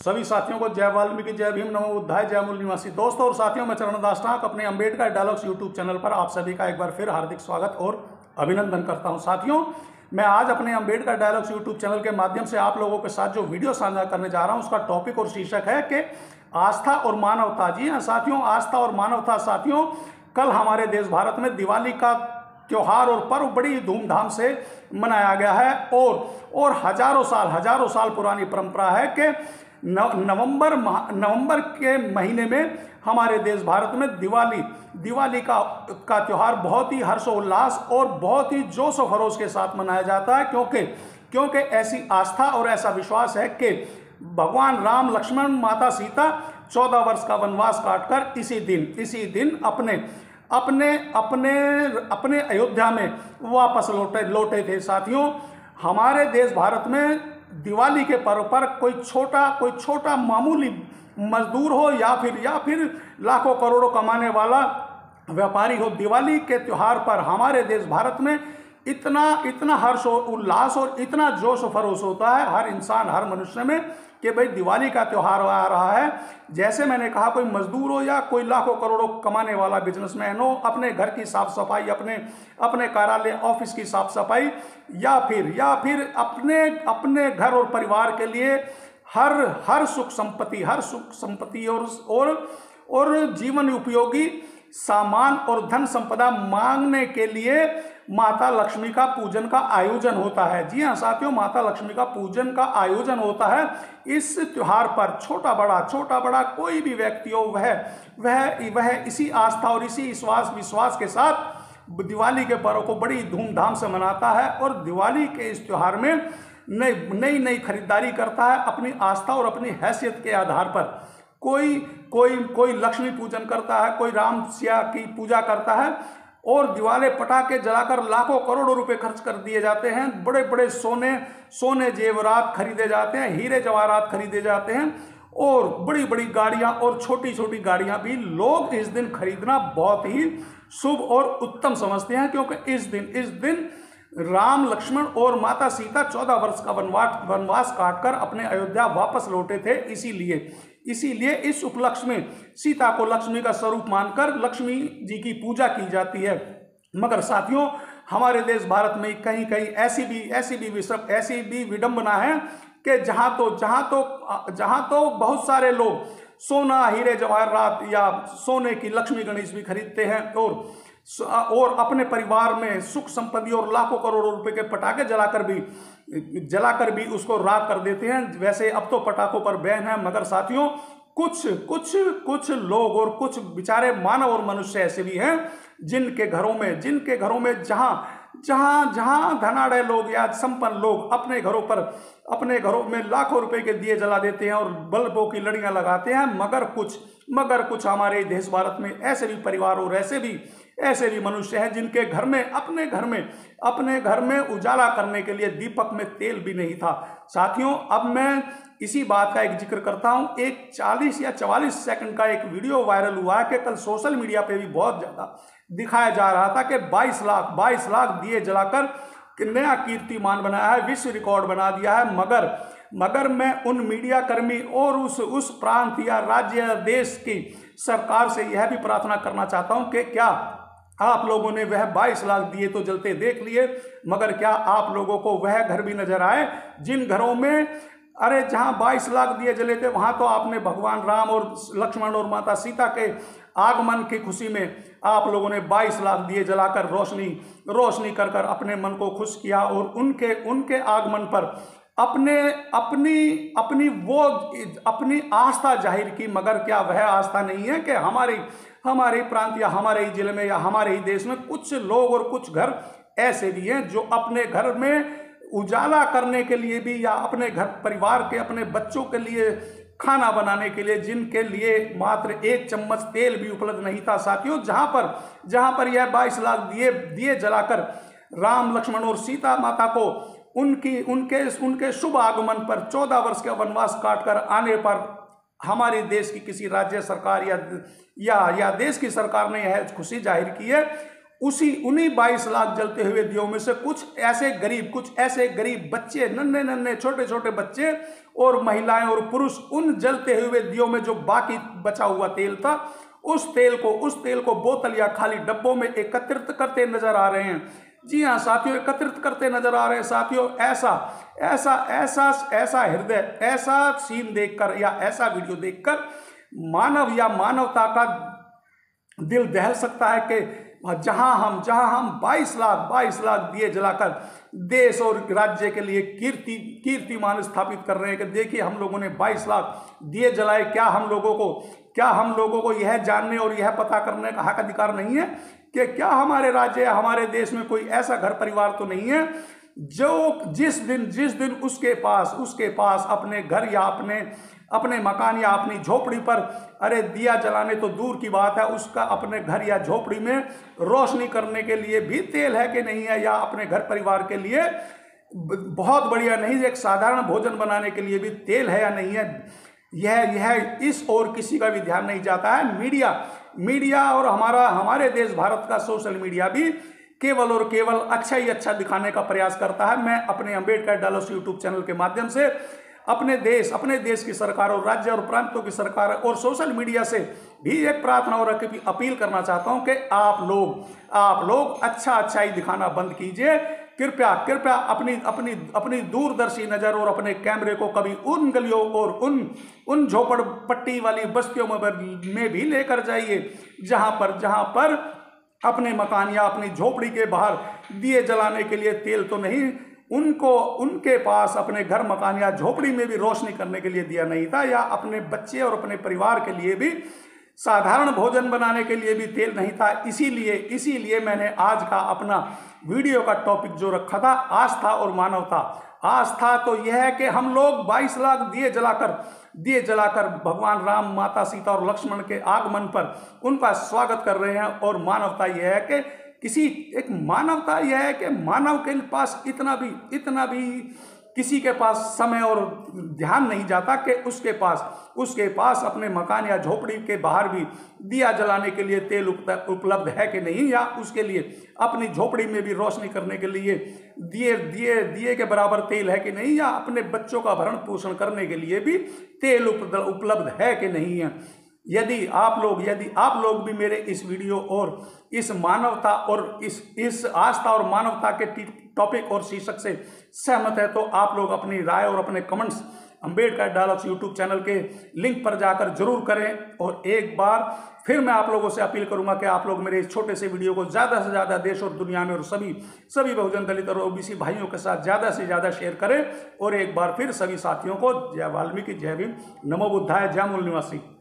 सभी साथियों को जय वाल्मीकि, जय भीम, नमो बुद्धाय, जय मूल निवासी। दोस्तों और साथियों, मैं चरणदास ठाक अपने अंबेडकर डायलॉग्स यूट्यूब चैनल पर आप सभी का एक बार फिर हार्दिक स्वागत और अभिनंदन करता हूं। साथियों, मैं आज अपने अंबेडकर डायलॉग्स यूट्यूब चैनल के माध्यम से आप लोगों के साथ जो वीडियो साझा करने जा रहा हूं, उसका टॉपिक और शीर्षक है कि आस्था और मानवता। जी हाँ साथियों, आस्था और मानवता। साथियों, कल हमारे देश भारत में दिवाली का त्योहार और पर्व बड़ी धूमधाम से मनाया गया है और हजारों साल पुरानी परंपरा है कि नवंबर के महीने में हमारे देश भारत में दिवाली का त्योहार बहुत ही हर्षोल्लास और बहुत ही जोश और खरोश के साथ मनाया जाता है, क्योंकि ऐसी आस्था और ऐसा विश्वास है कि भगवान राम, लक्ष्मण, माता सीता 14 वर्ष का वनवास काटकर इसी दिन अपने अयोध्या में वापस लौटे थे। साथियों, हमारे देश भारत में दिवाली के पर्व पर कोई छोटा मामूली मजदूर हो या फिर लाखों करोड़ों कमाने वाला व्यापारी हो, दिवाली के त्योहार पर हमारे देश भारत में इतना हर्ष और उल्लास और इतना जोश और फरोश होता है हर इंसान, हर मनुष्य में कि भाई दिवाली का त्योहार आ रहा है। जैसे मैंने कहा, कोई मजदूर हो या कोई लाखों करोड़ों कमाने वाला बिजनेसमैन हो, अपने घर की साफ सफाई, अपने कार्यालय ऑफिस की साफ सफाई या फिर अपने घर और परिवार के लिए हर सुख संपत्ति और जीवन उपयोगी सामान और धन संपदा मांगने के लिए माता लक्ष्मी का पूजन का आयोजन होता है। जी हाँ साथियों, माता लक्ष्मी का पूजन का आयोजन होता है। इस त्योहार पर छोटा बड़ा कोई भी व्यक्ति हो, वह इसी आस्था और इसी विश्वास के साथ दिवाली के पर्व को बड़ी धूमधाम से मनाता है और दिवाली के इस त्योहार में नई खरीदारी करता है अपनी आस्था और अपनी हैसियत के आधार पर। कोई लक्ष्मी पूजन करता है, कोई राम सिया की पूजा करता है और दिवाले पटाखे जलाकर लाखों करोड़ों रुपए खर्च कर दिए जाते हैं। बड़े सोने जेवरात खरीदे जाते हैं, हीरे जवाहरात खरीदे जाते हैं और बड़ी गाड़ियां और छोटी गाड़ियां भी लोग इस दिन खरीदना बहुत ही शुभ और उत्तम समझते हैं, क्योंकि इस दिन राम, लक्ष्मण और माता सीता 14 वर्ष का वनवास काटकर अपने अयोध्या वापस लौटे थे। इसीलिए इस उपलक्ष्य में सीता को लक्ष्मी का स्वरूप मानकर लक्ष्मी जी की पूजा की जाती है। मगर साथियों, हमारे देश भारत में कहीं ऐसी भी विडंबना है कि जहां तो बहुत सारे लोग सोना, हीरे जवाहरात या सोने की लक्ष्मी गणेश भी खरीदते हैं और अपने परिवार में सुख संपत्ति और लाखों करोड़ों रुपए के पटाखे जलाकर भी उसको राख कर देते हैं। वैसे अब तो पटाखों पर बैन है, मगर साथियों कुछ लोग और कुछ बेचारे मानव और मनुष्य ऐसे भी हैं जिनके घरों में जहां धनाढ़ लोग या संपन्न लोग अपने घरों में लाखों रुपए के दिए जला देते हैं और बल्बों की लड़ियां लगाते हैं। मगर कुछ हमारे देश भारत में ऐसे भी परिवार और ऐसे भी मनुष्य हैं जिनके अपने घर में उजाला करने के लिए दीपक में तेल भी नहीं था। साथियों, अब मैं इसी बात का एक जिक्र करता हूं। एक 40 या 44 सेकंड का एक वीडियो वायरल हुआ है कि कल सोशल मीडिया पे भी बहुत ज्यादा दिखाया जा रहा था कि 22 लाख दिए जलाकर नया कीर्तिमान बनाया है, विश्व रिकॉर्ड बना दिया है। मगर मैं उन मीडिया कर्मी और उस प्रांत या राज्य या देश की सरकार से यह भी प्रार्थना करना चाहता हूं कि क्या आप लोगों ने वह 22 लाख दिए तो जलते देख लिए, मगर क्या आप लोगों को वह घर भी नजर आए जिन घरों में जहां 22 लाख दिए जले थे, वहां तो आपने भगवान राम और लक्ष्मण और माता सीता के आगमन की खुशी में आप लोगों ने 22 लाख दिए जलाकर रोशनी कर अपने मन को खुश किया और उनके आगमन पर अपनी आस्था जाहिर की। मगर क्या वह आस्था नहीं है कि हमारे प्रांत या हमारे ही जिले में या हमारे ही देश में कुछ लोग और कुछ घर ऐसे भी हैं जो अपने घर में उजाला करने के लिए भी या अपने घर परिवार के अपने बच्चों के लिए खाना बनाने के लिए जिनके लिए मात्र 1 चम्मच तेल भी उपलब्ध नहीं था। साथियों, जहां पर यह 22 लाख दिए जलाकर राम, लक्ष्मण और सीता माता को उनके शुभ आगमन पर 14 वर्ष का वनवास काटकर आने पर हमारे देश की किसी राज्य सरकार या देश की सरकार ने यह खुशी जाहिर की है, उन्हीं 22 लाख जलते हुए दियों में से कुछ ऐसे गरीब बच्चे, नन्हे नन्हे छोटे छोटे बच्चे और महिलाएं और पुरुष उन जलते हुए दियों में जो बाकी बचा हुआ तेल था, उस तेल को बोतल या खाली डब्बों में एकत्रित करते नजर आ रहे हैं। जी हाँ साथियों, एकत्रित करते नजर आ रहे हैं साथियों। ऐसा हृदय, ऐसा सीन देखकर या ऐसा वीडियो देखकर मानव या मानवता का दिल दहल सकता है कि जहां हम 22 लाख दिए जलाकर देश और राज्य के लिए कीर्तिमान स्थापित कर रहे हैं कि देखिए हम लोगों ने 22 लाख दिए जलाए। क्या हम लोगों को यह जानने और यह पता करने का हक अधिकार नहीं है कि क्या हमारे राज्य या हमारे देश में कोई ऐसा घर परिवार तो नहीं है जो जिस दिन उसके पास अपने घर या अपने मकान या अपनी झोपड़ी पर, अरे दिया जलाने तो दूर की बात है, उसका अपने घर या झोपड़ी में रोशनी करने के लिए भी तेल है कि नहीं है, या अपने घर परिवार के लिए बहुत बढ़िया नहीं, एक साधारण भोजन बनाने के लिए भी तेल है या नहीं है। यह इस और किसी का भी ध्यान नहीं जाता है। मीडिया और हमारे देश भारत का सोशल मीडिया भी केवल और केवल अच्छा ही अच्छा दिखाने का प्रयास करता है। मैं अपने अम्बेडकर डायलॉग्स यूट्यूब चैनल के माध्यम से अपने देश की सरकार और राज्य और प्रांतों की सरकार और सोशल मीडिया से भी एक प्रार्थना और अपील करना चाहता हूं कि आप लोग अच्छा ही दिखाना बंद कीजिए। कृपया अपनी दूरदर्शी नज़र और अपने कैमरे को कभी उन गलियों और उन झोपड़पट्टी वाली बस्तियों में भी लेकर जाइए जहां पर अपने मकान या अपनी झोपड़ी के बाहर दिए जलाने के लिए तेल तो नहीं, उनके पास अपने घर मकान या झोपड़ी में भी रोशनी करने के लिए दिया नहीं था, या अपने बच्चे और अपने परिवार के लिए भी साधारण भोजन बनाने के लिए भी तेल नहीं था। इसीलिए मैंने आज का अपना वीडियो का टॉपिक जो रखा था आस्था और मानवता। आस्था तो यह है कि हम लोग 22 लाख दिए जलाकर भगवान राम, माता सीता और लक्ष्मण के आगमन पर उनका स्वागत कर रहे हैं। और मानवता यह है कि मानव के पास इतना भी किसी के पास समय और ध्यान नहीं जाता कि उसके पास अपने मकान या झोपड़ी के बाहर भी दिया जलाने के लिए तेल उपलब्ध है कि नहीं, या उसके लिए अपनी झोपड़ी में भी रोशनी करने के लिए दिए के बराबर तेल है कि नहीं, या अपने बच्चों का भरण पोषण करने के लिए भी तेल उपलब्ध है कि नहीं है। यदि आप लोग भी मेरे इस वीडियो और इस मानवता और इस आस्था और मानवता के टॉपिक और शीर्षक से सहमत है तो आप लोग अपनी राय और अपने comments Ambedkar dialogues YouTube channel के लिंक पर जाकर जरूर करें। और एक बार फिर मैं आप लोगों से अपील करूंगा कि आप लोग मेरे इस छोटे से वीडियो को ज़्यादा से ज़्यादा देश और दुनिया में और सभी बहुजन दलित और ओबीसी भाइयों के साथ ज़्यादा से ज़्यादा शेयर करें। और एक बार फिर सभी साथियों को जय वाल्मीकि, जय भीम, नमो बुद्धाय, जय मूल निवासी।